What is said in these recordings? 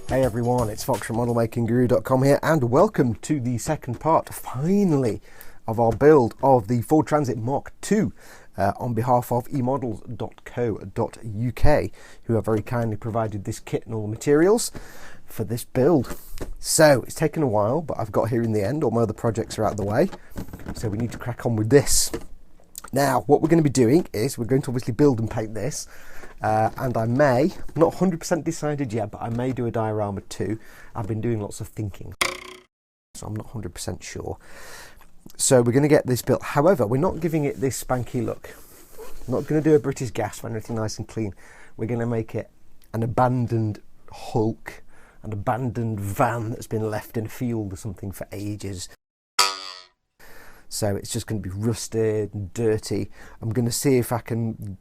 Hey everyone, it's Fox from modelmakingguru.com here, and welcome to the second part, finally, of our build of the Ford Transit Mk2 on behalf of emodels.co.uk, who have very kindly provided this kit and all the materials for this build. So it's taken a while, but I've got here in the end. All my other projects are out of the way, so we need to crack on with this. Now, what we're going to be doing is we're going to obviously build and paint this. And I may, not 100% decided yet, but I may do a diorama too. I've been doing lots of thinking, so I'm not 100% sure. So we're going to get this built. However, we're not giving it this spanky look. I'm not going to do a British gas or anything nice and clean. We're going to make it an abandoned hulk, an abandoned van that's been left in a field or something for ages. So it's just going to be rusted and dirty. I'm going to see if I can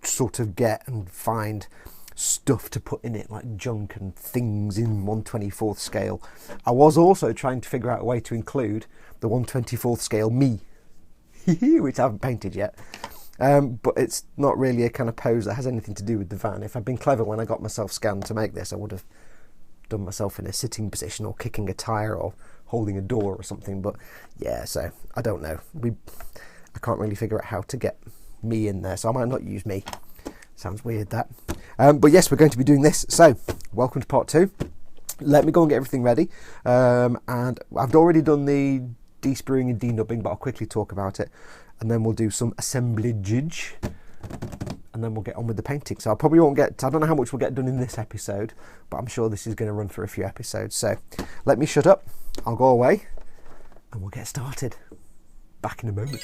sort of get and find stuff to put in it, like junk and things in 1/24th scale. I was also trying to figure out a way to include the 1/24th scale me, which I haven't painted yet, but it's not really a kind of pose that has anything to do with the van. If I'd been clever when I got myself scanned to make this, I would have done myself in a sitting position or kicking a tire or holding a door or something. But yeah, so I don't know, I can't really figure out how to get me in there, so I might not use me. Sounds weird, that. But yes, we're going to be doing this. So welcome to part 2. Let me go and get everything ready, and I've already done the de-spruing and de-nubbing, but I'll quickly talk about it, and then we'll do some assemblage, and then we'll get on with the painting. So I probably won't get, I don't know how much we'll get done in this episode, but I'm sure this is going to run for a few episodes. So let me shut up, I'll go away, and we'll get started. Back in a moment.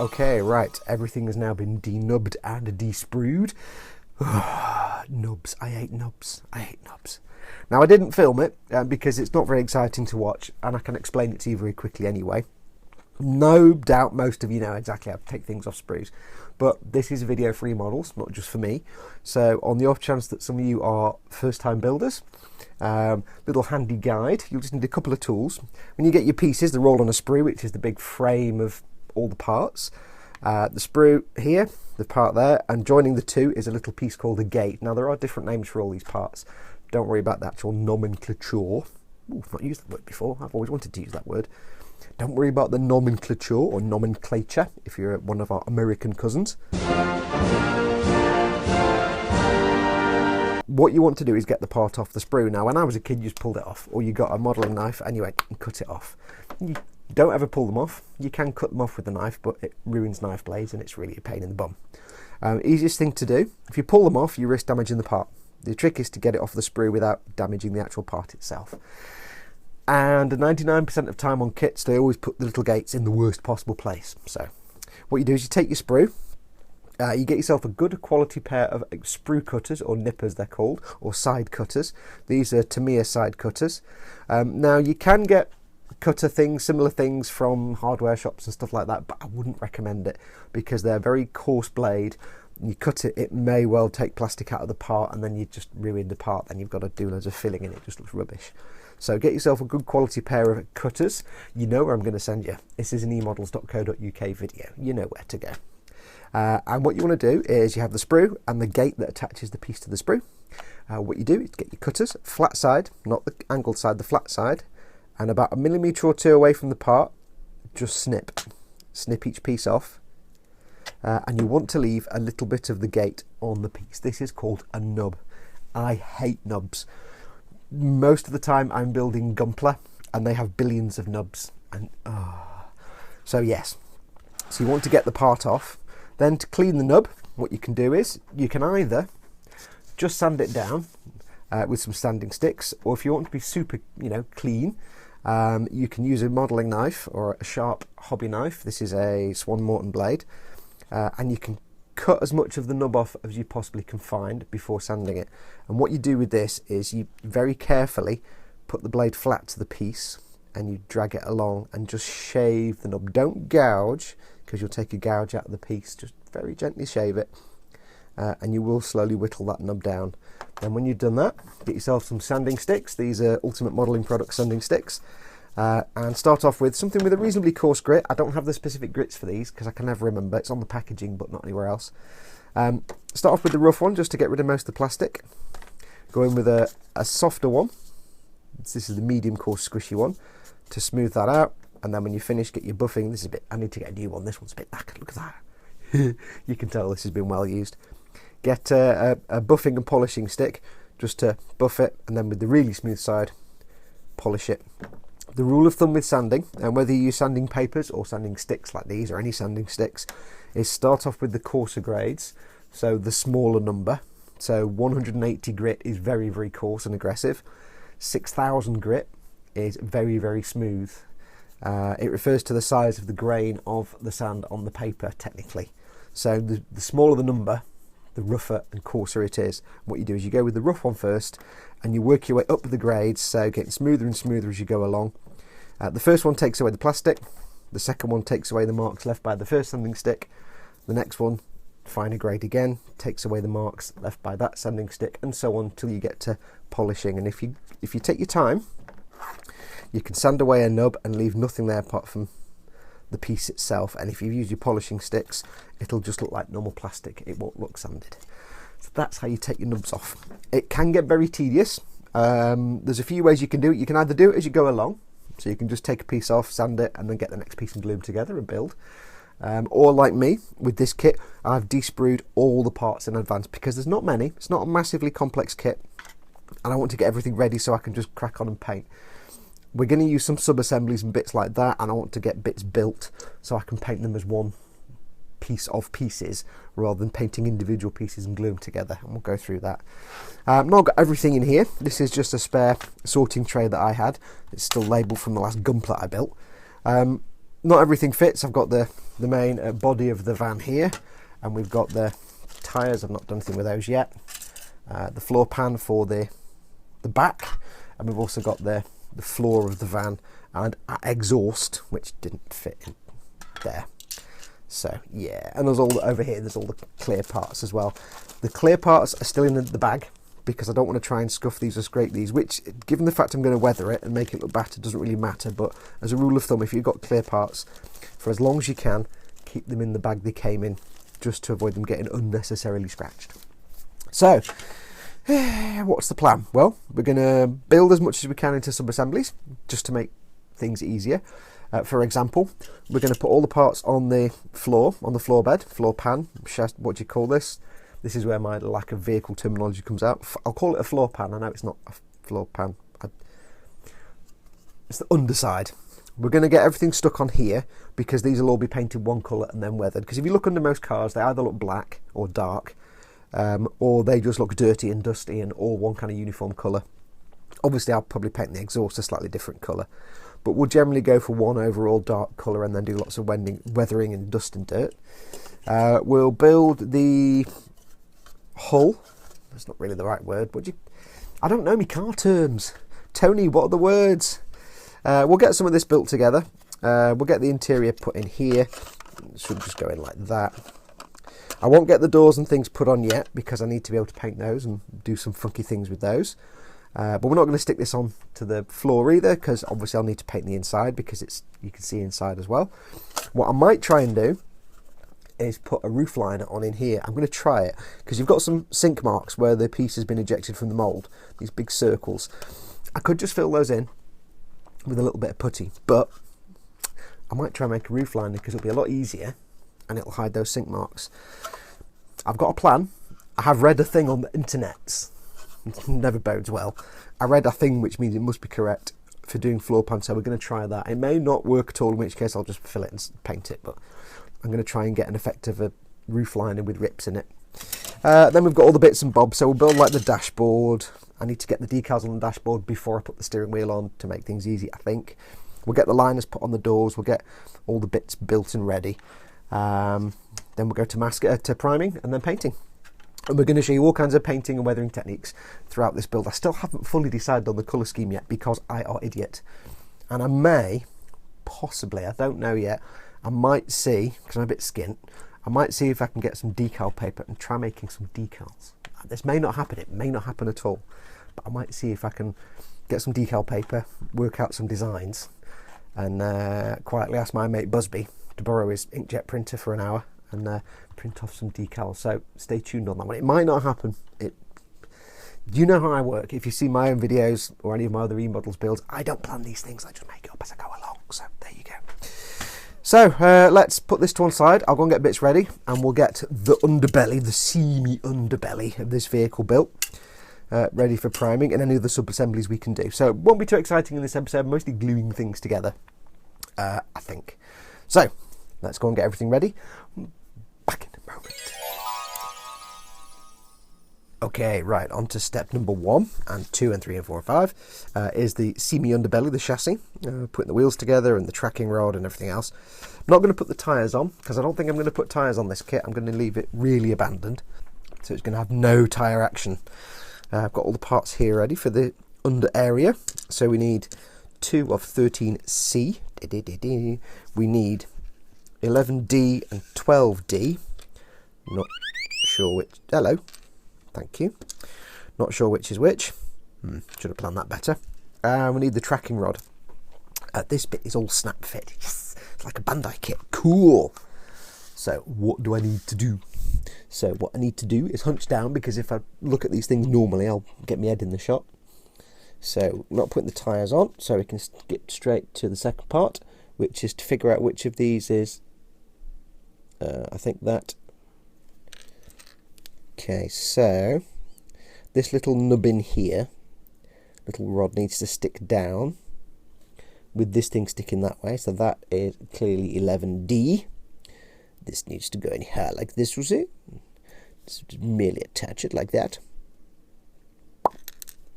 Okay, right, everything has now been denubbed and de-sprued. Nubs, I hate nubs, I hate nubs. Now, I didn't film it because it's not very exciting to watch, and I can explain it to you very quickly anyway. No doubt most of you know exactly how to take things off sprues, but this is a video for e-models, not just for me. So on the off chance that some of you are first-time builders, little handy guide. You'll just need a couple of tools. When you get your pieces, they're all on a sprue, which is the big frame of all the parts. The sprue here, the part there, and joining the two is a little piece called a gate. Now, there are different names for all these parts. Don't worry about the actual nomenclature. Ooh, I've not used that word before. I've always wanted to use that word. Don't worry about the nomenclature or nomenclature if you're one of our American cousins. What you want to do is get the part off the sprue. Now, when I was a kid, you just pulled it off, or you got a modelling knife and you went and cut it off. You don't ever pull them off. You can cut them off with a knife, but it ruins knife blades and it's really a pain in the bum. Easiest thing to do, if you pull them off, you risk damaging the part. The trick is to get it off the sprue without damaging the actual part itself. And 99% of time on kits, they always put the little gates in the worst possible place. So what you do is you take your sprue, you get yourself a good quality pair of sprue cutters, or nippers they're called, or side cutters. These are Tamiya side cutters. Now, you can get cutter things, similar things from hardware shops and stuff like that, but I wouldn't recommend it because they're very coarse blade. You cut it, it may well take plastic out of the part, and then you just ruin the part. Then you've got to do loads of filling and it just looks rubbish. So get yourself a good quality pair of cutters. You know where I'm going to send you. This is an emodels.co.uk video. You know where to go. And what you want to do is you have the sprue and the gate that attaches the piece to the sprue. What you do is get your cutters, flat side, not the angled side, the flat side, and about 1 millimetre or 2 away from the part, just snip each piece off, and you want to leave a little bit of the gate on the piece. This is called a nub. I hate nubs. Most of the time I'm building Gumpler and they have billions of nubs, and so yes, so you want to get the part off. Then to clean the nub, what you can do is you can either just sand it down with some sanding sticks, or if you want to be super clean, you can use a modelling knife or a sharp hobby knife. This is a Swan Morton blade, and you can cut as much of the nub off as you possibly can find before sanding it. And what you do with this is you very carefully put the blade flat to the piece and you drag it along and just shave the nub. Don't gouge, because you'll take a gouge out of the piece. Just very gently shave it, and you will slowly whittle that nub down. Then when you've done that, get yourself some sanding sticks. These are Ultimate Modelling Product sanding sticks. And start off with something with a reasonably coarse grit. I don't have the specific grits for these because I can never remember. It's on the packaging but not anywhere else. Start off with the rough one just to get rid of most of the plastic. Go in with a softer one. This is the medium coarse squishy one to smooth that out. And then when you finish, get your buffing. This is a bit, I need to get a new one. This one's a bit knackered. Look at that. You can tell this has been well used. Get a buffing and polishing stick just to buff it, and then with the really smooth side, polish it. The rule of thumb with sanding, and whether you use sanding papers or sanding sticks like these or any sanding sticks, is start off with the coarser grades, so the smaller number. So 180 grit is very, very coarse and aggressive. 6000 grit is very, very smooth. It refers to the size of the grain of the sand on the paper, technically. So the smaller the number, the rougher and coarser it is. What you do is you go with the rough one first, and you work your way up the grades, so getting smoother and smoother as you go along. The first one takes away the plastic, the second one takes away the marks left by the first sanding stick, the next one, finer grade again, takes away the marks left by that sanding stick, and so on until you get to polishing. And if you take your time, you can sand away a nub and leave nothing there apart from the piece itself, and if you use your polishing sticks, it'll just look like normal plastic. It won't look sanded. So that's how you take your nubs off. It can get very tedious. There's a few ways you can do it. You can either do it as you go along, so you can just take a piece off, sand it, and then get the next piece and glue them together and build. Or like me, with this kit, I've de-sprued all the parts in advance because there's not many. It's not a massively complex kit, and I want to get everything ready so I can just crack on and paint. We're going to use some sub-assemblies and bits like that, and I want to get bits built so I can paint them as one piece of pieces rather than painting individual pieces and glue them together, and we'll go through that. Now I've got everything in here. This is just a spare sorting tray that I had. It's still labelled from the last gunpla I built. Not everything fits. I've got the main body of the van here, and we've got the tyres. I've not done anything with those yet. The floor pan for the back, and we've also got the floor of the van and exhaust, which didn't fit in there. So yeah, and there's all over here, there's all the clear parts as well. The clear parts are still in the bag because I don't want to try and scuff these or scrape these, which, given the fact I'm going to weather it and make it look better, doesn't really matter. But as a rule of thumb, if you've got clear parts, for as long as you can, keep them in the bag they came in, just to avoid them getting unnecessarily scratched. So what's the plan? Well, we're going to build as much as we can into sub-assemblies just to make things easier. For example, we're going to put all the parts on the floor bed, floor pan, what do you call this? This is where my lack of vehicle terminology comes out. I'll call it a floor pan. I know it's not a floor pan. It's the underside. We're going to get everything stuck on here because these will all be painted one colour and then weathered. Because if you look under most cars, they either look black or dark, or they just look dirty and dusty and all one kind of uniform colour. Obviously, I'll probably paint the exhaust a slightly different colour, but we'll generally go for one overall dark colour and then do lots of weathering and dust and dirt. We'll build the hull. That's not really the right word, but I don't know me car terms. Tony, what are the words? We'll get some of this built together. We'll get the interior put in here. It should just go in like that. I won't get the doors and things put on yet because I need to be able to paint those and do some funky things with those. But we're not going to stick this on to the floor either because obviously I'll need to paint the inside because you can see inside as well. What I might try and do is put a roof liner on in here. I'm going to try it because you've got some sink marks where the piece has been ejected from the mould, these big circles. I could just fill those in with a little bit of putty, but I might try and make a roof liner because it'll be a lot easier and it'll hide those sink marks. I've got a plan. I have read a thing on the internet. Never bodes well. I read a thing which means it must be correct for doing floor pan, so we're going to try that. It may not work at all, in which case I'll just fill it and paint it, but I'm going to try and get an effect of a roof liner with rips in it. Then we've got all the bits and bobs, so we'll build like the dashboard. I need to get the decals on the dashboard before I put the steering wheel on to make things easy, I think. We'll get the liners put on the doors, we'll get all the bits built and ready. Then we'll go to priming and then painting. And we're going to show you all kinds of painting and weathering techniques throughout this build. I still haven't fully decided on the colour scheme yet because I are idiot. And I may, possibly, I don't know yet, I might see, because I'm a bit skint, I might see if I can get some decal paper and try making some decals. This may not happen, it may not happen at all, but I might see if I can get some decal paper, work out some designs, and quietly ask my mate Busby to borrow his inkjet printer for an hour and print off some decals. So stay tuned on that one. It might not happen. You know how I work. If you see my own videos or any of my other remodels builds, I don't plan these things. I just make it up as I go along. So there you go. So let's put this to one side. I'll go and get bits ready and we'll get the underbelly, the seamy underbelly of this vehicle built, ready for priming and any other sub-assemblies we can do. So it won't be too exciting in this episode, mostly gluing things together, I think. So let's go and get everything ready. Back in a moment. Okay, right, on to step number 1 and 2 and 3 and 4 and 5 is the seamy underbelly, the chassis, putting the wheels together and the tracking rod and everything else. I'm not going to put the tyres on because I don't think I'm going to put tyres on this kit. I'm going to leave it really abandoned, so it's going to have no tyre action. I've got all the parts here ready for the under area. So we need 2 of 13C. We need 11D and 12D. Not sure which. Hello. Thank you. Not sure which is which. Should have planned that better. We need the tracking rod. This bit is all snap fit. Yes, it's like a Bandai kit. Cool. So what do I need to do? So what I need to do is hunch down, because if I look at these things normally, I'll get my head in the shot. So I'm not putting the tyres on, so we can skip straight to the second part, which is to figure out which of these is, I think that. Okay, so this little nubbin here, little rod, needs to stick down with this thing sticking that way. So that is clearly 11D. This needs to go in here like this, you see. Just merely attach it like that.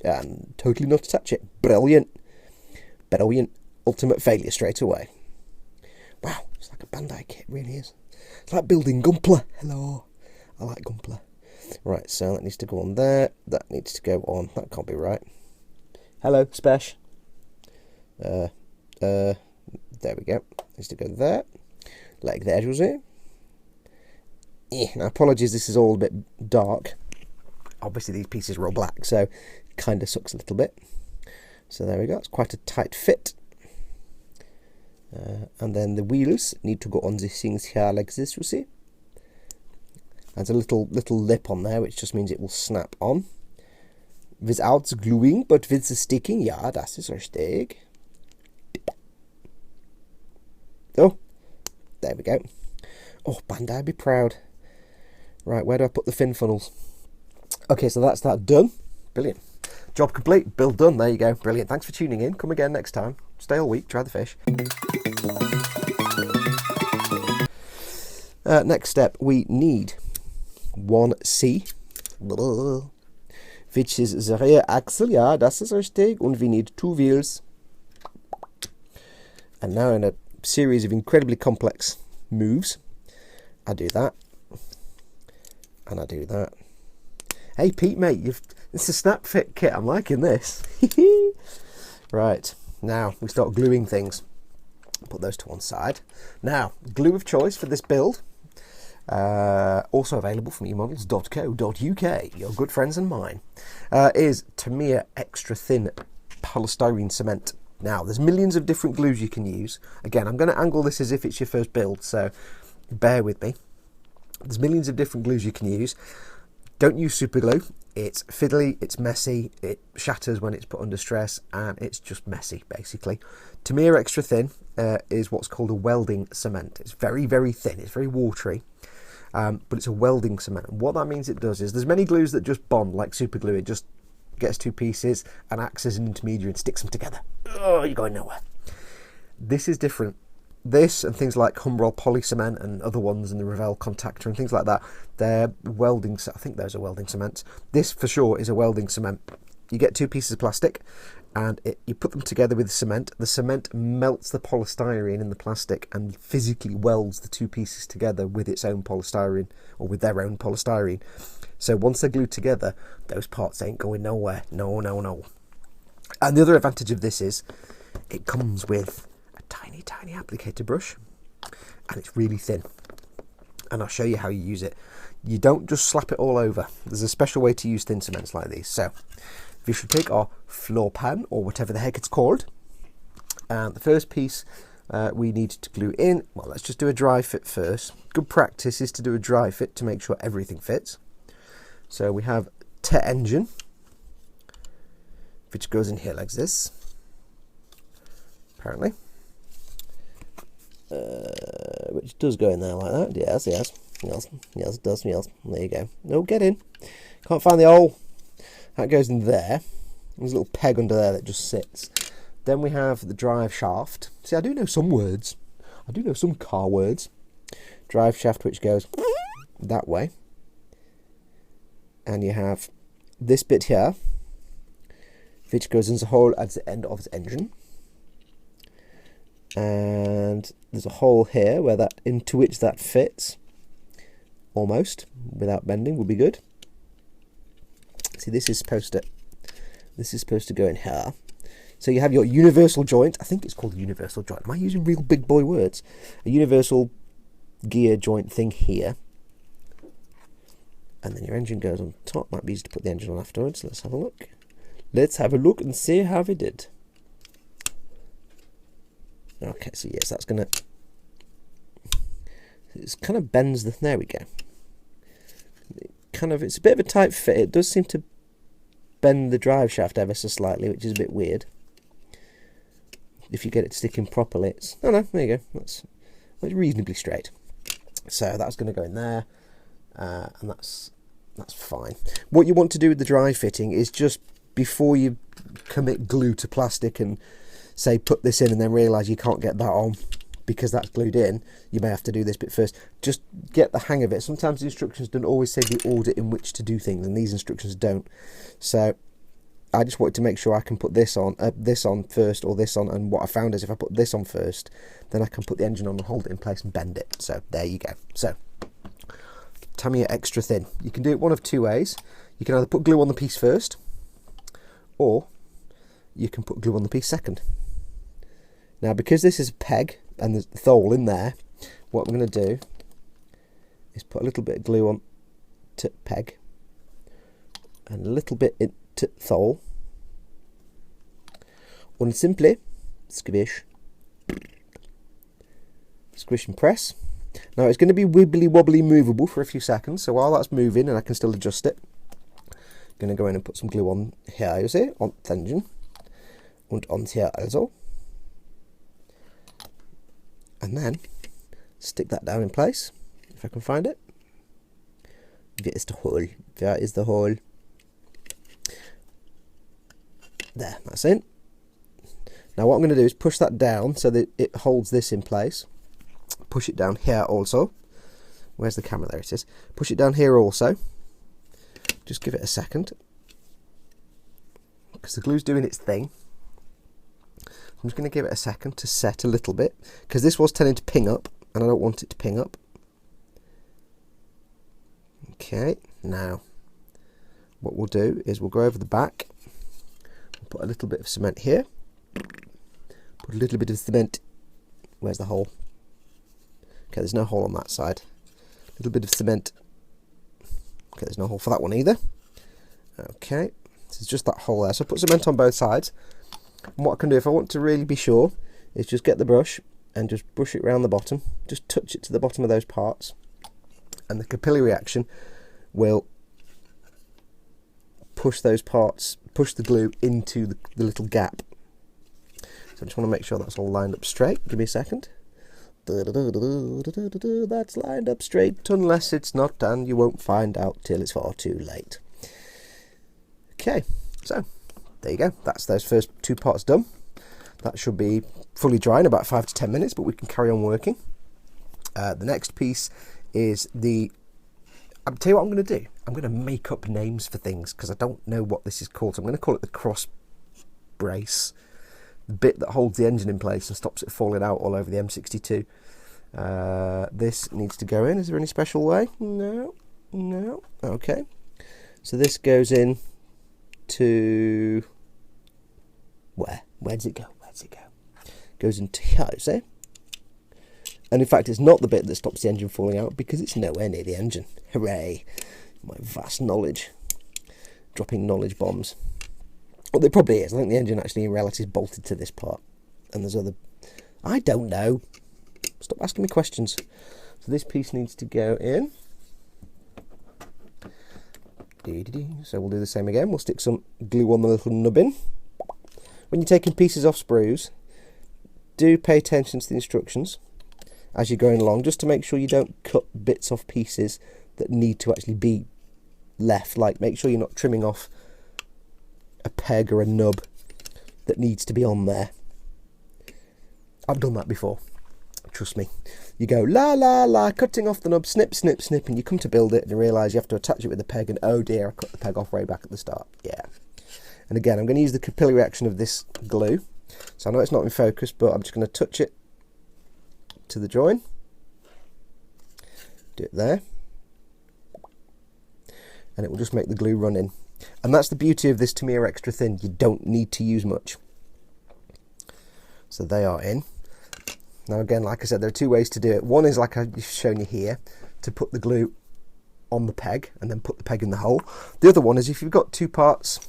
And totally not attach it. Brilliant. Brilliant. Ultimate failure straight away. Wow, it's like a Bandai kit, it really is. It's like building Gunpla. Hello. I like Gunpla. Right, so that needs to go on there. That needs to go on. That can't be right. Hello, Spesh. There we go. Needs to go there. Like that, was it? Now, apologies, this is all a bit dark. Obviously, these pieces are all black, so it kind of sucks a little bit. So there we go. It's quite a tight fit. And then the wheels need to go on these things here like this, you see. There's a little lip on there, which just means it will snap on. Without the gluing, but with the sticking. Ja, das ist richtig. Oh, there we go. Oh, Bandai, be proud. Right, where do I put the fin funnels? Okay, so that's that done. Brilliant. Job complete, build done. There you go. Brilliant. Thanks for tuning in. Come again next time. Stay all week, try the fish. Next step, we need 1C, which is the rear axle. Ja, das ist richtig. And we need 2 wheels. And now in a series of incredibly complex moves, I do that. And I do that. Hey Pete, mate, it's a snap fit kit. I'm liking this. Right, now we start gluing things. Put those to one side. Now, glue of choice for this build, also available from emodels.co.uk, your good friends and mine, is Tamiya extra thin polystyrene cement. Now, there's millions of different glues you can use. Again, I'm going to angle this as if it's your first build, so bear with me. There's millions of different glues you can use. Don't use super glue. It's fiddly, it's messy, it shatters when it's put under stress, and it's just messy, basically. Tamiya extra thin is what's called a welding cement. It's very, very thin. It's very watery, but it's a welding cement. And what that means it does is, there's many glues that just bond like super glue. It just gets 2 pieces and acts as an intermediary and sticks them together. Oh, you're going nowhere. This is different. This and things like Humbrol poly cement and other ones, and the Revell contactor and things like that, they're welding. I think those are welding cements. This for sure is a welding cement. You get 2 pieces of plastic and you put them together with the cement. The cement melts the polystyrene in the plastic and physically welds the 2 pieces together with its own polystyrene, or with their own polystyrene. So once they're glued together, those parts ain't going nowhere. No, no, no. And the other advantage of this is it comes with tiny applicator brush, and it's really thin, and I'll show you how you use it. You don't just slap it all over. There's a special way to use thin cements like these. So we should take our floor pan, or whatever the heck it's called, and the first piece we need to glue in. Well, let's just do a dry fit first. Good practice is to do a dry fit to make sure everything fits. So we have T engine, which goes in here like this, apparently. Which does go in there like that. Yes, yes, yes, yes, it does, yes. There you go. No, get in. Can't find the hole. That goes in there. There's a little peg under there that just sits. Then we have the drive shaft. See, I do know some words. I do know some car words. Drive shaft, which goes that way. And you have this bit here, which goes into a hole at the end of the engine. And there's a hole here where that, into which that fits. Almost, without bending, would be good. See, this is supposed to go in here. So you have your universal joint. I think it's called a universal joint. Am I using real big boy words? A universal gear joint thing here. And then your engine goes on top. Might be easy to put the engine on afterwards. Let's have a look. Let's have a look and see how we did. Okay, so yes, that's gonna. It kind of bends the. There we go. It's a bit of a tight fit. It does seem to bend the drive shaft ever so slightly, which is a bit weird. If you get it sticking properly, it's... Oh no, there you go. That's reasonably straight. So that's going to go in there, and that's fine. What you want to do with the drive fitting is just before you commit glue to plastic and say put this in and then realise you can't get that on because that's glued in, you may have to do this bit first. Just get the hang of it. Sometimes the instructions don't always say the order in which to do things, and these instructions don't. So I just wanted to make sure I can put this on first, or this on, and what I found is if I put this on first, then I can put the engine on and hold it in place and bend it. So there you go. So Tamiya extra thin. You can do it one of two ways. You can either put glue on the piece first, or you can put glue on the piece second. Now, because this is a peg and there's the thole in there, what I'm going to do is put a little bit of glue on to peg and a little bit into thole, and simply squish and press. Now it's going to be wibbly wobbly movable for a few seconds, so while that's moving and I can still adjust it, I'm going to go in and put some glue on here, you see, on the engine, and on here also. And then stick that down in place, if I can find it. There is the hole. There is the hole. There, that's it. Now what I'm going to do is push that down so that it holds this in place. Push it down here also. Where's the camera? There it is. Push it down here also. Just give it a second, because the glue's doing its thing. I'm just going to give it a second to set a little bit, because this was tending to ping up and I don't want it to ping up. Okay, now what we'll do is we'll go over the back, we'll put a little bit of cement here, put a little bit of cement. Where's the hole? Okay, there's no hole on that side. A little bit of cement. Okay, there's no hole for that one either. Okay, so it's just that hole there. So I put cement on both sides. And what I can do, if I want to really be sure, is just get the brush and just brush it around the bottom. Just touch it to the bottom of those parts, and the capillary action will push those parts, push the glue into the little gap. So I just want to make sure that's all lined up straight. Give me a second. That's lined up straight, unless it's not done. You won't find out till it's far too late. Okay, so there you go. That's those first two parts done. That should be fully dry in about 5 to 10 minutes, but we can carry on working. The next piece is I'll tell you what I'm going to do. I'm going to make up names for things, because I don't know what this is called. So I'm going to call it the cross brace, the bit that holds the engine in place and stops it falling out all over the M62. This needs to go in. Is there any special way? No. Okay. So this goes in to where? Where does it go? Goes into here, see? And in fact, it's not the bit that stops the engine falling out, because it's nowhere near the engine. Hooray! My vast knowledge. Dropping knowledge bombs. Well, there probably is. I think the engine actually in reality is bolted to this part. And there's other... I don't know. Stop asking me questions. So this piece needs to go in. So we'll do the same again. We'll stick some glue on the little nubbin. when you're taking pieces off sprues, do pay attention to the instructions as you're going along, just to make sure you don't cut bits off pieces that need to actually be left. Like, make sure you're not trimming off a peg or a nub that needs to be on there. I've done that before, trust me. You go la la la, cutting off the nub, snip snip snip, and you come to build it and you realise you have to attach it with the peg, and oh dear, I cut the peg off way back at the start. Yeah. And again, I'm going to use the capillary action of this glue. So I know it's not in focus, but I'm just going to touch it to the join. Do it there. And it will just make the glue run in. And that's the beauty of this Tamiya Extra Thin. You don't need to use much. So they are in. Now again, like I said, there are two ways to do it. One is like I've shown you here, to put the glue on the peg and then put the peg in the hole. The other one is if you've got two parts,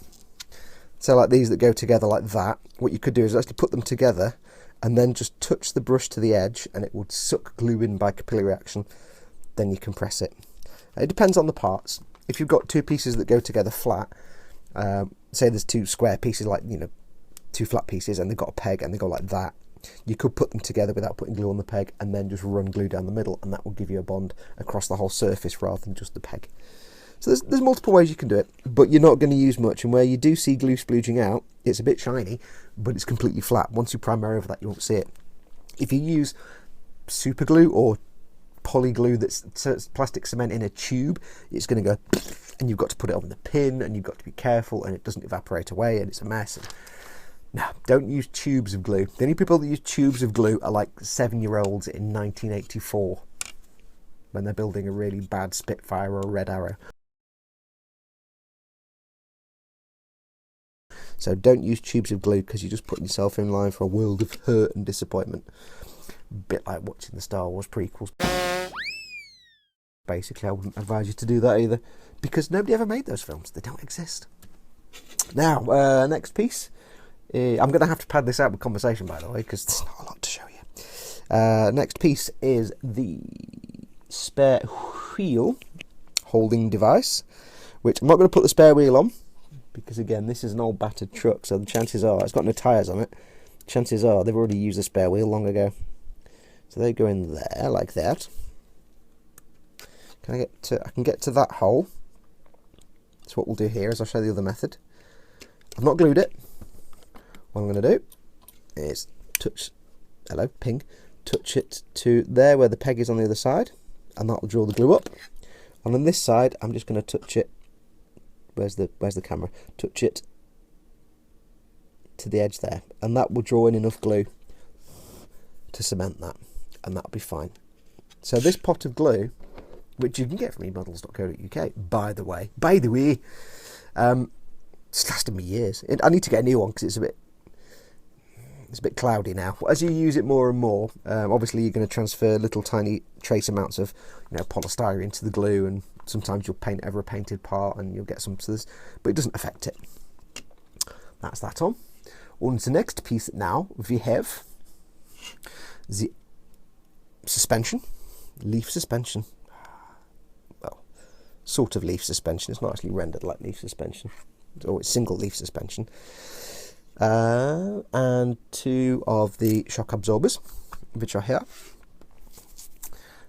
so like these that go together like that, what you could do is actually put them together and then just touch the brush to the edge and it would suck glue in by capillary action. Then you can press it. It depends on the parts. If you've got two pieces that go together flat, say there's two square pieces, like, you know, two flat pieces, and they've got a peg and they go like that, you could put them together without putting glue on the peg and then just run glue down the middle, and that will give you a bond across the whole surface rather than just the peg. So there's multiple ways you can do it, but you're not going to use much, and where you do see glue splooging out, it's a bit shiny, but it's completely flat. Once you primer over that, you won't see it. If you use super glue or poly glue that's plastic cement in a tube, it's going to go, and you've got to put it on the pin, and you've got to be careful, and it doesn't evaporate away, and it's a mess. No, don't use tubes of glue. The only people that use tubes of glue are like 7-year-olds in 1984 when they're building a really bad Spitfire or a Red Arrow. So don't use tubes of glue, because you're just putting yourself in line for a world of hurt and disappointment. A bit like watching the Star Wars prequels. Basically, I wouldn't advise you to do that either, because nobody ever made those films. They don't exist. Now, next piece. I'm going to have to pad this out with conversation, by the way, because there's not a lot to show you. Next piece is the spare wheel holding device, which I'm not going to put the spare wheel on, because again, this is an old battered truck, so the chances are, it's got no tyres on it, chances are they've already used a spare wheel long ago. So they go in there like that. I can get to that hole. So what we'll do here is I'll show you the other method. I've not glued it. What I'm going to do is touch it to there where the peg is on the other side, and that will draw the glue up. And on this side, I'm just going to touch it. Where's the camera? Touch it to the edge there, and that will draw in enough glue to cement that, and that'll be fine. So this pot of glue, which you can get from emodels.co.uk, by the way, it's lasted me years. I need to get a new one because it's a bit cloudy now. As you use it more and more, obviously you're going to transfer little tiny trace amounts of, polystyrene to the glue, and sometimes you'll paint over a painted part and you'll get some to this, but it doesn't affect it. That's that on. On to the next piece now, we have the suspension, leaf suspension. Well, sort of leaf suspension. It's not actually rendered like leaf suspension. It's single leaf suspension. And two of the shock absorbers, which are here.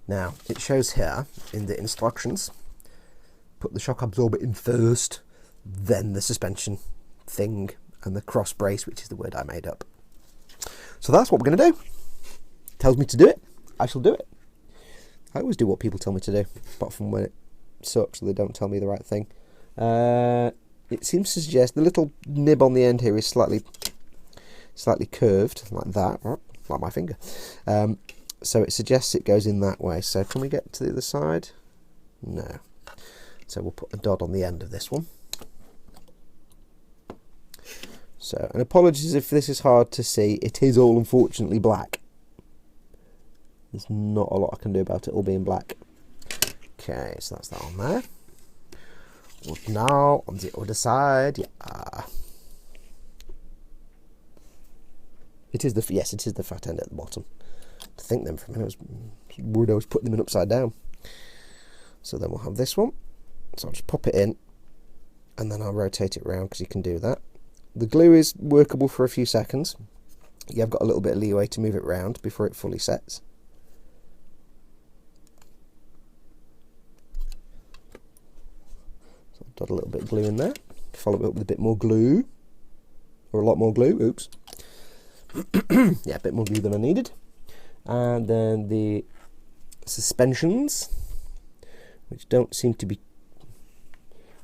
Now, it shows here in the instructions, put the shock absorber in first, then the suspension thing, and the cross brace, which is the word I made up. So that's what we're going to do. Tells me to do it, I shall do it. I always do what people tell me to do, apart from when it sucks and they don't tell me the right thing. It seems to suggest the little nib on the end here is slightly curved, like that, like my finger. So it suggests it goes in that way. So can we get to the other side? No. So we'll put a dot on the end of this one. So, and apologies if this is hard to see, it is all unfortunately black. There's not a lot I can do about it all being black. Okay, so that's that on there. Now on the other side, yeah. It is the fat end at the bottom. To think them for a minute, I was worried I was putting them in upside down. So then we'll have this one. So I'll just pop it in, and then I'll rotate it around because you can do that. the glue is workable for a few seconds. You've got a little bit of leeway to move it around before it fully sets. So I've got a little bit of glue in there. Follow it up with a bit more glue, or a lot more glue. Oops. Yeah, a bit more glue than I needed. And then the suspensions, which don't seem to be,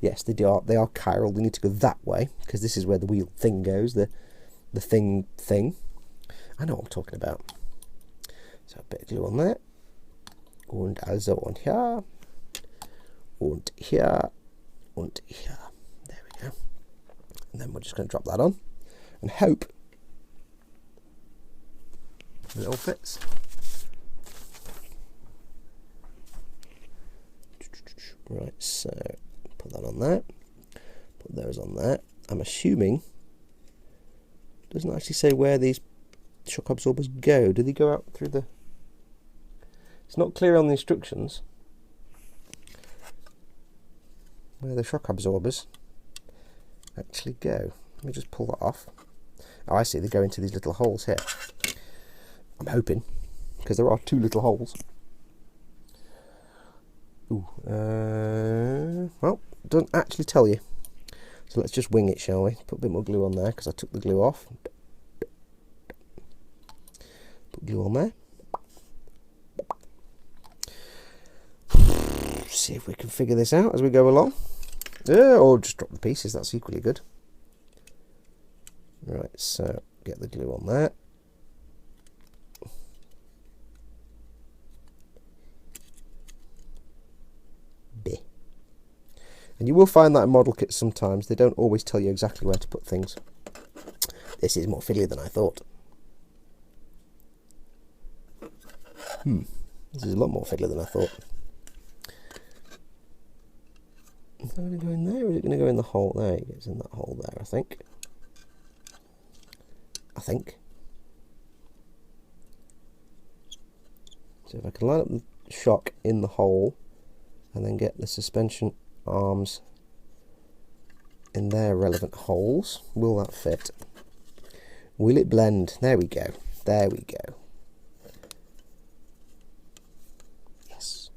yes, they are chiral. They need to go that way because this is where the wheel thing goes, the thing. I know what I'm talking about. So a bit of glue on there, and also on here, and here, and here. There we go. And then we're just going to drop that on and hope it all fits. Right, so put that on there, put those on there. I'm assuming it doesn't actually say where these shock absorbers go. Do they go out through the... It's not clear on the instructions where the shock absorbers actually go. Let me just pull that off. Oh, I see, they go into these little holes here. I'm hoping, because there are two little holes. Ooh, well, doesn't actually tell you. So let's just wing it, shall we? Put a bit more glue on there, because I took the glue off. Put glue on there. See if we can figure this out as we go along. Or just drop the pieces, that's equally good. Right, so get the glue on there. And you will find that in model kits sometimes, they don't always tell you exactly where to put things. This is more fiddly than I thought. This is a lot more fiddly than I thought. Is that going to go in there, or is it going to go in the hole? There, it goes in that hole there, I think. So if I can line up the shock in the hole, and then get the suspension arms in their relevant holes, will that fit? Will it blend? There we go. There we go. Yes.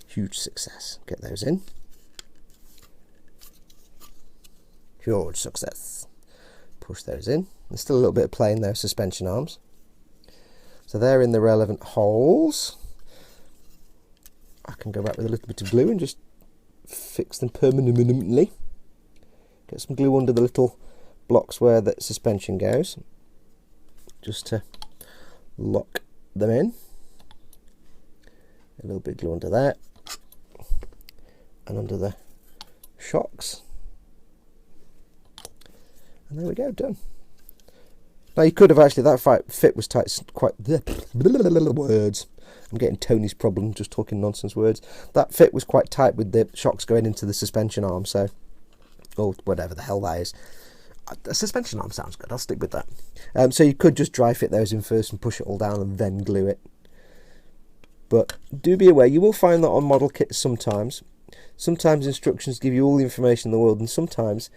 Huge success. Get those in. Huge success. Push those in. There's still a little bit of play in those suspension arms. So they're in the relevant holes. I can go back with a little bit of glue and just fix them permanently. Get some glue under the little blocks where the suspension goes, just to lock them in. A little bit of glue under there and under the shocks, and there we go, done. Now you could have actually, that fit was tight, quite words. I'm getting Tony's problem, just talking nonsense words. That fit was quite tight with the shocks going into the suspension arm, so, or whatever the hell that is. The suspension arm sounds good, I'll stick with that. So you could just dry fit those in first and push it all down and then glue it. But do be aware, you will find that on model kits sometimes. Sometimes instructions give you all the information in the world, and sometimes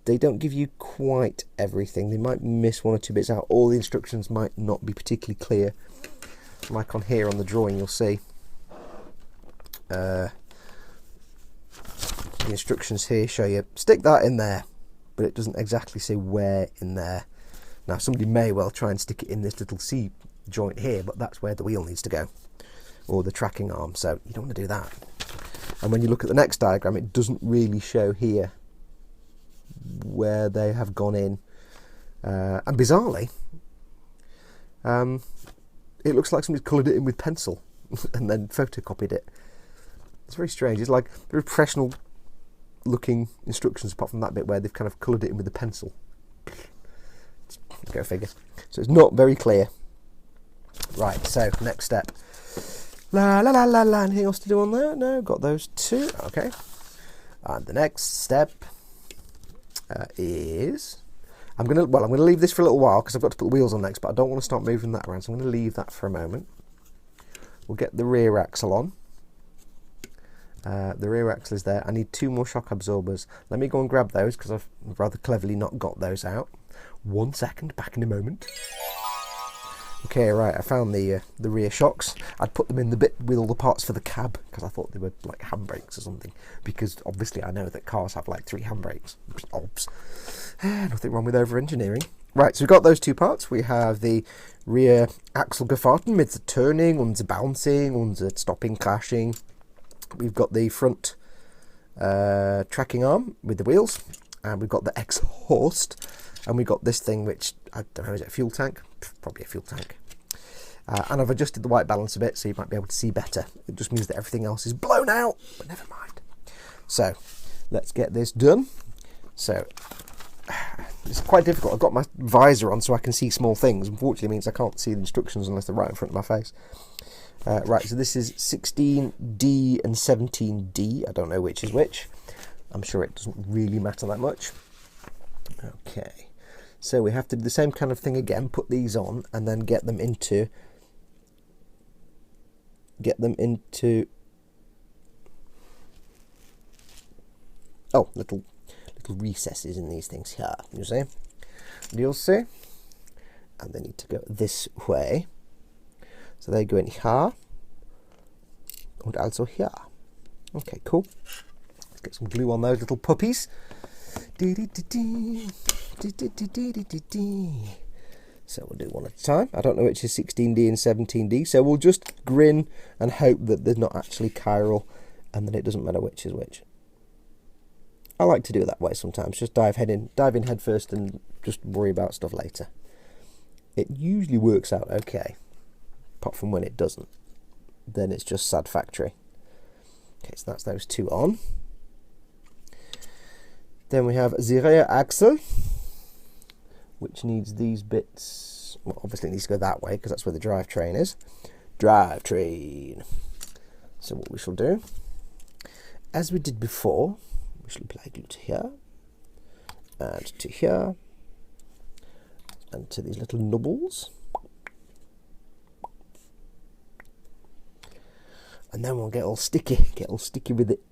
they don't give you quite everything. They might miss one or two bits out. All the instructions might not be particularly clear. Like on here on the drawing, you'll see the instructions here show you stick that in there, but it doesn't exactly say where in there. Now somebody may well try and stick it in this little C joint here, but that's where the wheel needs to go, or the tracking arm, so you don't want to do that. And when you look at the next diagram, it doesn't really show here where they have gone in, and bizarrely it looks like somebody's coloured it in with pencil and then photocopied it. It's very strange. It's like very professional looking instructions, apart from that bit where they've kind of coloured it in with a pencil. Go figure. So it's not very clear. Right, so next step. La la la la la. Anything else to do on there? No, got those two. Okay. And the next step is... I'm gonna leave this for a little while because I've got to put the wheels on next, but I don't want to start moving that around, so I'm going to leave that for a moment. We'll get the rear axle on, The rear axle is there. I need 2 more shock absorbers. Let me go and grab those because I've rather cleverly not got those out. 1 second, back in a moment. Okay, right, I found the rear shocks. I'd put them in the bit with all the parts for the cab because I thought they were like handbrakes or something. Because obviously I know that cars have like 3 handbrakes. Obs. Nothing wrong with over-engineering. Right, so we've got those 2 parts. We have the rear axle gefahrten mit the turning und the bouncing and the stopping, clashing. We've got the front tracking arm with the wheels. And we've got the exhaust. And we've got this thing which, I don't know, is it a fuel tank? Probably a fuel tank. And I've adjusted the white balance a bit so you might be able to see better. It just means that everything else is blown out, but never mind. So, let's get this done. So, it's quite difficult. I've got my visor on so I can see small things. Unfortunately, it means I can't see the instructions unless they're right in front of my face. Right, so this is 16D and 17D. I don't know which is which. I'm sure it doesn't really matter that much. Okay, so we have to do the same kind of thing again. Put these on and then get them into oh, little recesses in these things here. You see? You'll see. And they need to go this way. So they go in here and also here. Okay, cool. Let's get some glue on those little puppies. So we'll do one at a time. I don't know which is 16D and 17D, so we'll just grin and hope that they're not actually chiral and that it doesn't matter which is which. I like to do it that way sometimes, just dive in head first and just worry about stuff later. It usually works out okay, apart from when it doesn't. Then it's just sad factory. Okay, so that's those 2 on. Then we have the rear axle, which needs these bits. Well, obviously it needs to go that way because that's where the drivetrain is. Drivetrain. So what we shall do, as we did before, we shall apply glue to here, and to here, and to these little nubbles. And then we'll get all sticky with it.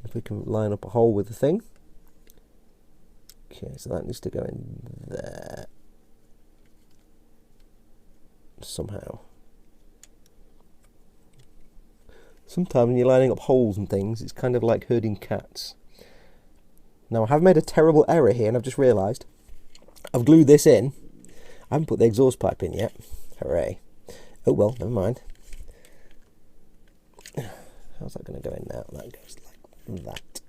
If we can line up a hole with the thing. Okay, so that needs to go in there somehow. Sometimes when you're lining up holes and things, it's kind of like herding cats. Now I have made a terrible error here and I've just realised. I've glued this in. I haven't put the exhaust pipe in yet. Hooray. Oh well, never mind. How's that going to go in now? That goes like that.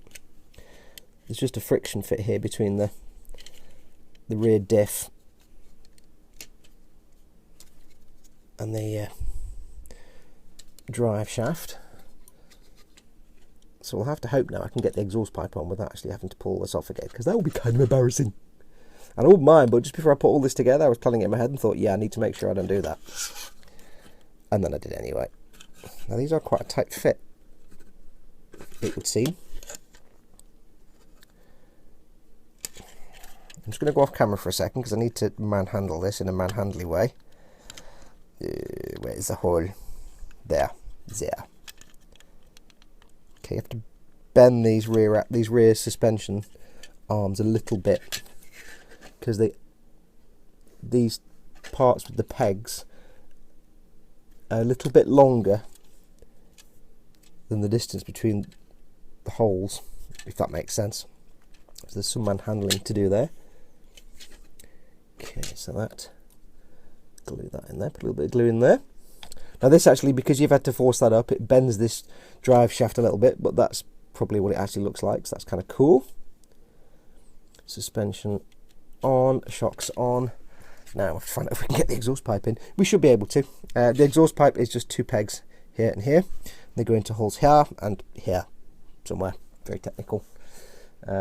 There's just a friction fit here between the rear diff and the drive shaft. So we'll have to hope now I can get the exhaust pipe on without actually having to pull this off again, because that will be kind of embarrassing. And I wouldn't mind, but just before I put all this together, I was planning it in my head and thought, yeah, I need to make sure I don't do that. And then I did anyway. Now these are quite a tight fit, it would seem. I'm just going to go off camera for a second because I need to manhandle this in a manhandly way. Where is the hole? There. Okay, you have to bend these rear suspension arms a little bit because these parts with the pegs are a little bit longer than the distance between the holes, if that makes sense. So there's some manhandling to do there. Okay, so that, glue that in there, put a little bit of glue in there. Now this actually, because you've had to force that up, it bends this drive shaft a little bit, but that's probably what it actually looks like, so that's kind of cool. Suspension on, shocks on. Now we have to find out if we can get the exhaust pipe in. We should be able to. The exhaust pipe is just 2 pegs here and here. They go into holes here and here, somewhere. Very technical. So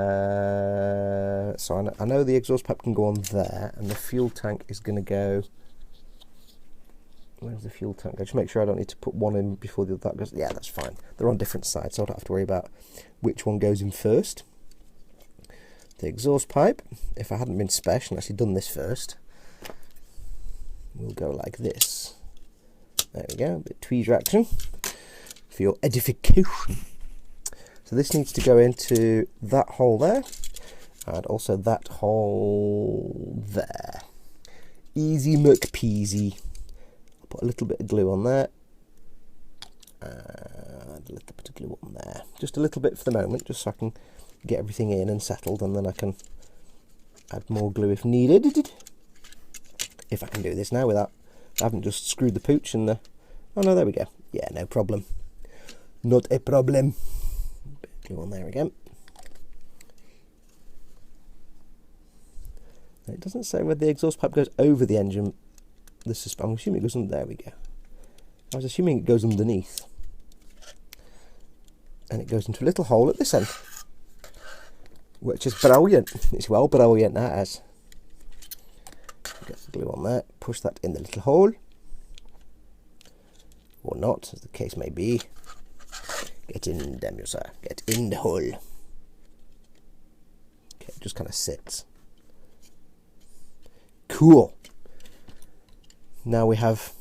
I know the exhaust pipe can go on there, and the fuel tank is going to go. Where's the fuel tank? I just make sure I don't need to put one in before the other. That goes. Yeah, that's fine. They're on different sides, so I don't have to worry about which one goes in first. The exhaust pipe, if I hadn't been special and actually done this first, will go like this. There we go, a bit tweezer action. for your edification. So this needs to go into that hole there, and also that hole there. Easy McPeasy. I'll put a little bit of glue on there, and a little bit of glue on there. Just a little bit for the moment, just so I can get everything in and settled, and then I can add more glue if needed. If I can do this now without, I haven't just screwed the pooch in the, oh no, there we go. Yeah, no problem. Not a problem. Bit of glue on there again. It doesn't say whether the exhaust pipe goes over the engine. I'm assuming it goes under, there we go. I was assuming it goes underneath. And it goes into a little hole at this end, which is brilliant. It's well brilliant, that is. Get the glue on there, push that in the little hole. Or not, as the case may be. Get in, damn you, sir. Get in the hole. Okay, it just kind of sits. Cool. Now we have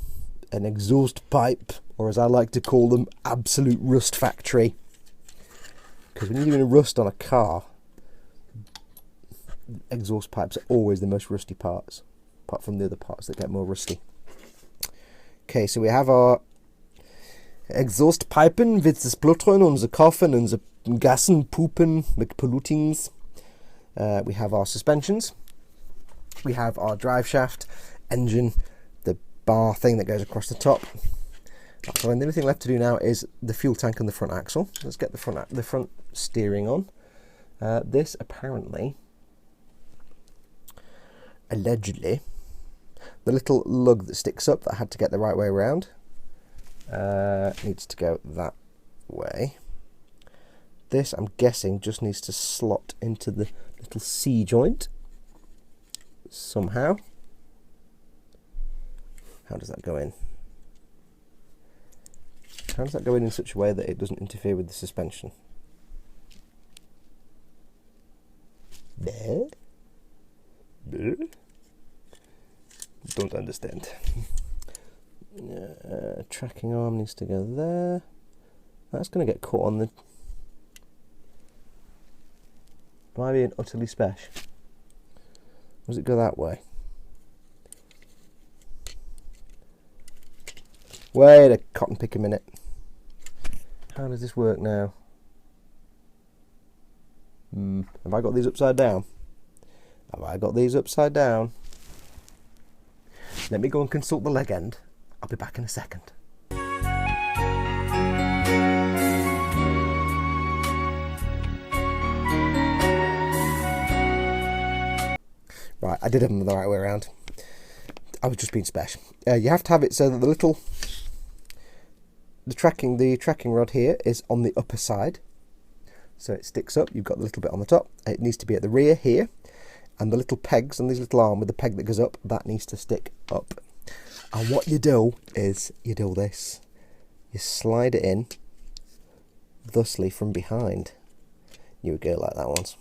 an exhaust pipe, or as I like to call them, absolute rust factory. Because when you're doing rust on a car, exhaust pipes are always the most rusty parts, apart from the other parts that get more rusty. Okay, so we have our exhaust pipen with the spluttern und the Koffen und the Gassen, Pupen, mit Pollutings. We have our suspensions. We have our drive shaft, engine, the bar thing that goes across the top. So the only thing left to do now is the fuel tank and the front axle. Let's get the front steering on. This apparently, allegedly, the little lug that sticks up that I had to get the right way around needs to go that way. This, I'm guessing, just needs to slot into the little C joint somehow. How does that go in? How does that go in such a way that it doesn't interfere with the suspension? There? There? Don't understand. Tracking arm needs to go there. That's going to get caught on the... Am I being utterly special? Does it go that way? Wait a cotton pick a minute. How does this work now? Have I got these upside down? Have I got these upside down? Let me go and consult the leg end. I'll be back in a second. Right, I did have them the right way around. I was just being special. You have to have it so that the tracking rod here is on the upper side, so it sticks up. You've got the little bit on the top. It needs to be at the rear here, and the little pegs on this little arm with the peg that goes up, that needs to stick up. And what you do is you do this. You slide it in, thusly from behind. You would go like that once.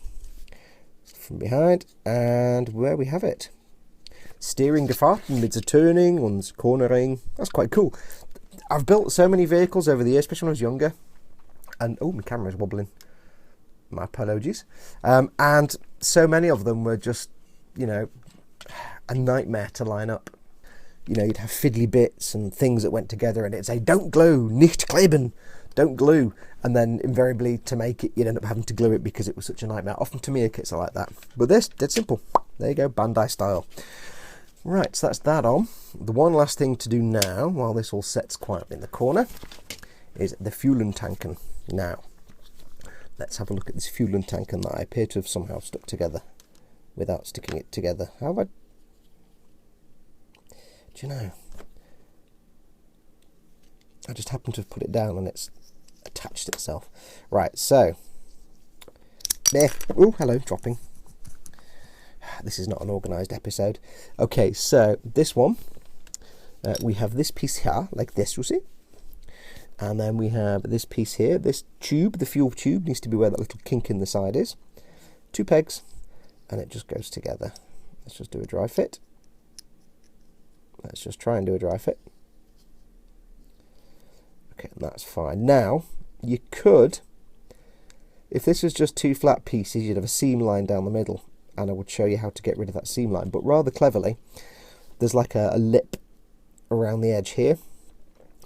From behind, and where we have it. Steering gefahren mit the turning and cornering. That's quite cool. I've built so many vehicles over the years, especially when I was younger. And, oh, my camera's wobbling. My apologies. And so many of them were just, you know, a nightmare to line up. You know, you'd have fiddly bits and things that went together, and it'd say, don't glue, nicht kleben, don't glue. And then invariably to make it, you'd end up having to glue it because it was such a nightmare. Often Tamiya kits are like that. But this, dead simple. There you go, Bandai style. Right, so that's that on. The one last thing to do now, while this all sets quietly in the corner, is the fueling tanken. Now, let's have a look at this fueling tanken that I appear to have somehow stuck together without sticking it together. How have I... Do you know? I just happened to have put it down and it's attached itself. Right, so... There. Oh, hello, dropping. This is not an organised episode. Okay, so this one, we have this piece here, like this, you see? And then we have this piece here, this tube, the fuel tube, needs to be where that little kink in the side is. 2 pegs, and it just goes together. Let's just do a dry fit. Let's just try and do a dry fit. Okay, that's fine. Now, you could, if this was just two flat pieces, you'd have a seam line down the middle, and I would show you how to get rid of that seam line. But rather cleverly, there's like a lip around the edge here,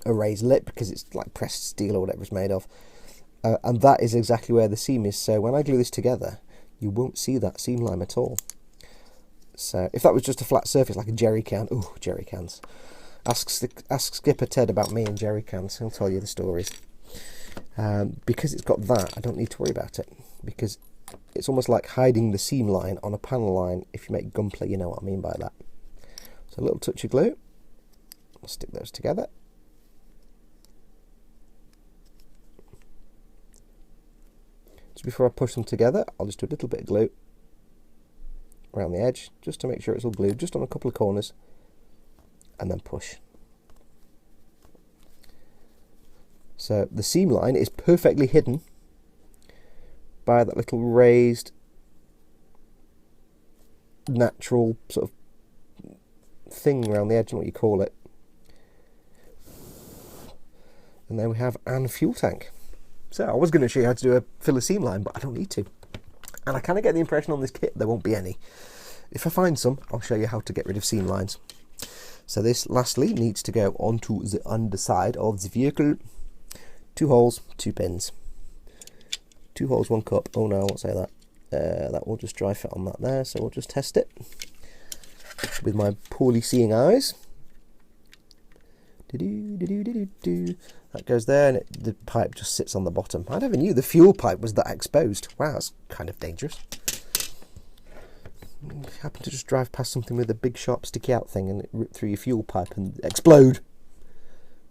a raised lip, because it's like pressed steel or whatever it's made of. And that is exactly where the seam is. So when I glue this together, you won't see that seam line at all. So if that was just a flat surface like a jerry can, ooh, jerry cans. Ask Skipper Ted about me and jerry cans. He'll tell you the stories. Because it's got that, I don't need to worry about it, because it's almost like hiding the seam line on a panel line. If you make gunpla, you know what I mean by that. So a little touch of glue. I'll stick those together. So before I push them together, I'll just do a little bit of glue around the edge, just to make sure it's all glued, just on a couple of corners, and then push. So the seam line is perfectly hidden by that little raised natural sort of thing around the edge, and what you call it. And then we have an fuel tank. So I was going to show you how to do a filler seam line, but I don't need to. And I kind of get the impression on this kit there won't be any. If I find some, I'll show you how to get rid of seam lines. So this lastly needs to go onto the underside of the vehicle. 2 holes, 2 pins. 2 holes, 1 cup. Oh no, I won't say that. That will just dry fit on that there, so we'll just test it with my poorly seeing eyes. That goes there, and the pipe just sits on the bottom. I never knew the fuel pipe was that exposed. Wow, that's kind of dangerous. You happen to just drive past something with a big sharp sticky out thing and it rip through your fuel pipe and explode.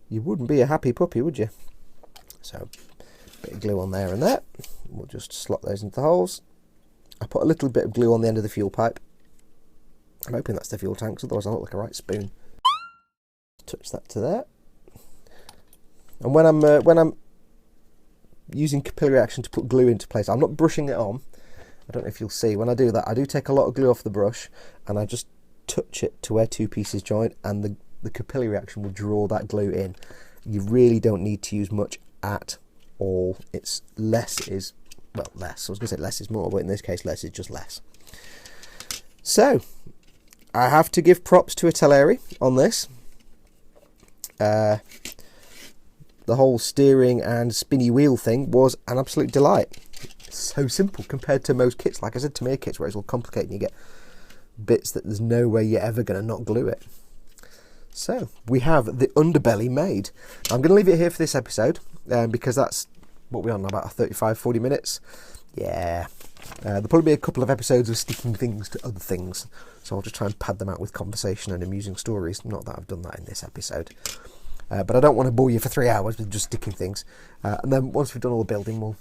You wouldn't be a happy puppy, would you? So, bit of glue on there and there. We'll just slot those into the holes. I put a little bit of glue on the end of the fuel pipe. I'm hoping that's the fuel tank, otherwise I look like a right spoon. Touch that to there. And when I'm using capillary action to put glue into place, I'm not brushing it on. I don't know if you'll see. When I do that, I do take a lot of glue off the brush, and I just touch it to where 2 pieces join, and the capillary action will draw that glue in. You really don't need to use much at all. It's less is, well, less. I was going to say less is more, but in this case, less is just less. So, I have to give props to Italeri on this. The whole steering and spinny wheel thing was an absolute delight. So simple compared to most kits, like I said, Tamiya kits, where it's all complicated and you get bits that there's no way you're ever going to not glue it. So we have the underbelly made. I'm going to leave it here for this episode, because that's what we're on, about 35-40 minutes. Yeah, there'll probably be a couple of episodes of sticking things to other things, so I'll just try and pad them out with conversation and amusing stories. Not that I've done that in this episode. But I don't want to bore you for 3 hours with just sticking things. And then once we've done all the building, we'll,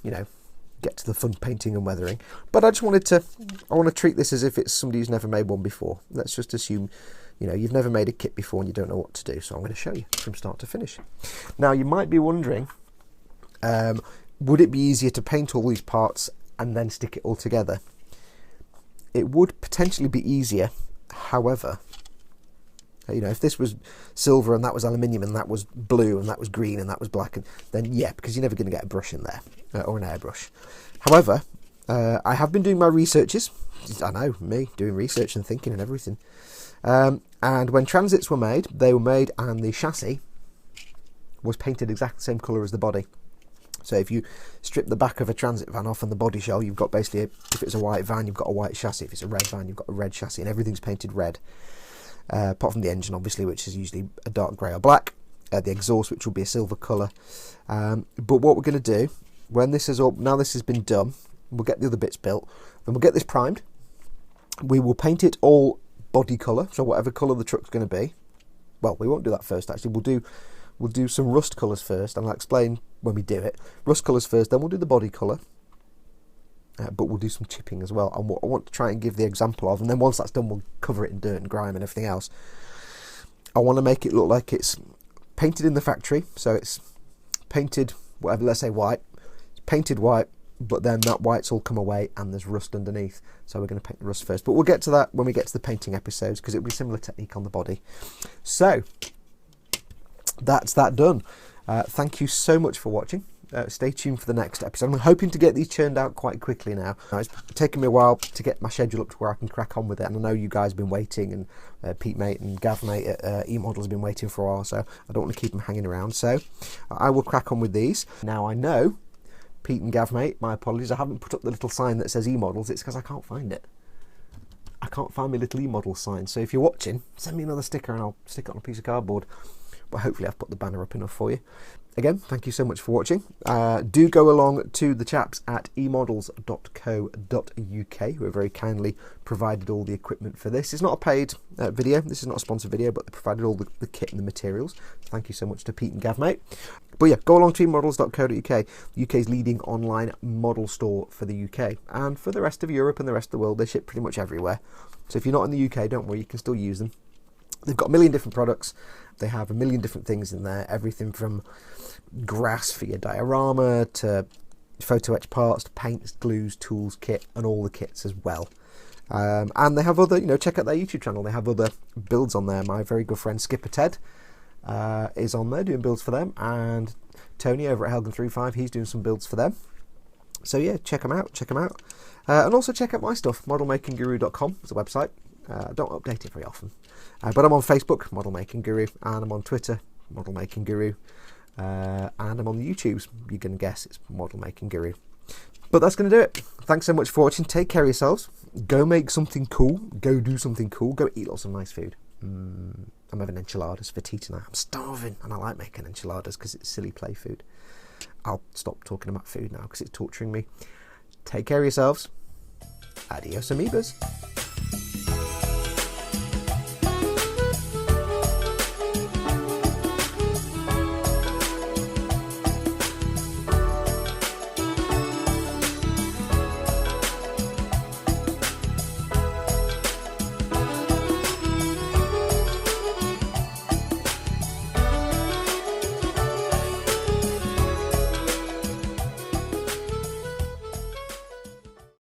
get to the fun painting and weathering. But I just wanted to, I want to treat this as if it's somebody who's never made one before. Let's just assume, you've never made a kit before and you don't know what to do. So I'm going to show you from start to finish. Now, you might be wondering, would it be easier to paint all these parts and then stick it all together? It would potentially be easier. However, if this was silver and that was aluminium and that was blue and that was green and that was black, then yeah, because you're never going to get a brush in there, or an airbrush. However, I have been doing my researches. I know, me, doing research and thinking and everything. And when transits were made, they were made and the chassis was painted exactly the same colour as the body. So if you strip the back of a transit van off and the body shell, you've got basically, if it's a white van, you've got a white chassis. If it's a red van, you've got a red chassis, and everything's painted red. Apart from the engine, obviously, which is usually a dark grey or black. The exhaust, which will be a silver colour. But what we're going to do, when this is all, now this has been done, we'll get the other bits built, and we'll get this primed. We will paint it all body colour, so whatever colour the truck's going to be. Well, we won't do that first, actually. We'll do some rust colours first, and I'll explain when we do it. Rust colours first, then we'll do the body colour. But we'll do some chipping as well, and what I want to try and give the example of, and then once that's done, we'll cover it in dirt and grime and everything else. I want to make it look like it's painted in the factory, so it's painted, whatever, let's say white. It's painted white, but then that white's all come away and there's rust underneath, so we're going to paint the rust first. But we'll get to that when we get to the painting episodes, because it'll be a similar technique on the body. So that's that done. Thank you so much for watching. Stay tuned for the next episode. I'm hoping to get these churned out quite quickly now. It's taken me a while to get my schedule up to where I can crack on with it, and I know you guys have been waiting, and Pete Mate and Gav Mate at eModels have been waiting for a while, so I don't want to keep them hanging around. So I will crack on with these. Now I know, Pete and Gav Mate, my apologies, I haven't put up the little sign that says eModels. It's because I can't find it. I can't find my little eModels sign. So if you're watching, send me another sticker and I'll stick it on a piece of cardboard. But hopefully I've put the banner up enough for you. Again, thank you so much for watching. Do go along to the chaps at emodels.co.uk, who have very kindly provided all the equipment for this. It's not a paid video, this is not a sponsored video, but they provided all the kit and the materials. Thank you so much to Pete and Gav, mate. But yeah, go along to emodels.co.uk, the UK's leading online model store for the UK. And for the rest of Europe and the rest of the world, they ship pretty much everywhere. So if you're not in the UK, don't worry, you can still use them. They've got a million different products. They have a million different things in there. Everything from grass for your diorama to photo etch parts, to paints, glues, tools, kit, and all the kits as well. And they have other, check out their YouTube channel. They have other builds on there. My very good friend Skipper Ted is on there doing builds for them. And Tony over at Helgen35, he's doing some builds for them. So yeah, check them out. And also check out my stuff. Modelmakingguru.com is a website. I don't update it very often. But I'm on Facebook, Model Making Guru, and I'm on Twitter, Model Making Guru, and I'm on the YouTubes. You can guess it's Model Making Guru. But that's going to do it. Thanks so much for watching. Take care of yourselves. Go make something cool. Go do something cool. Go eat lots of nice food. I'm having enchiladas for tea tonight. I'm starving, and I like making enchiladas because it's silly play food. I'll stop talking about food now because it's torturing me. Take care of yourselves. Adios, amoebas.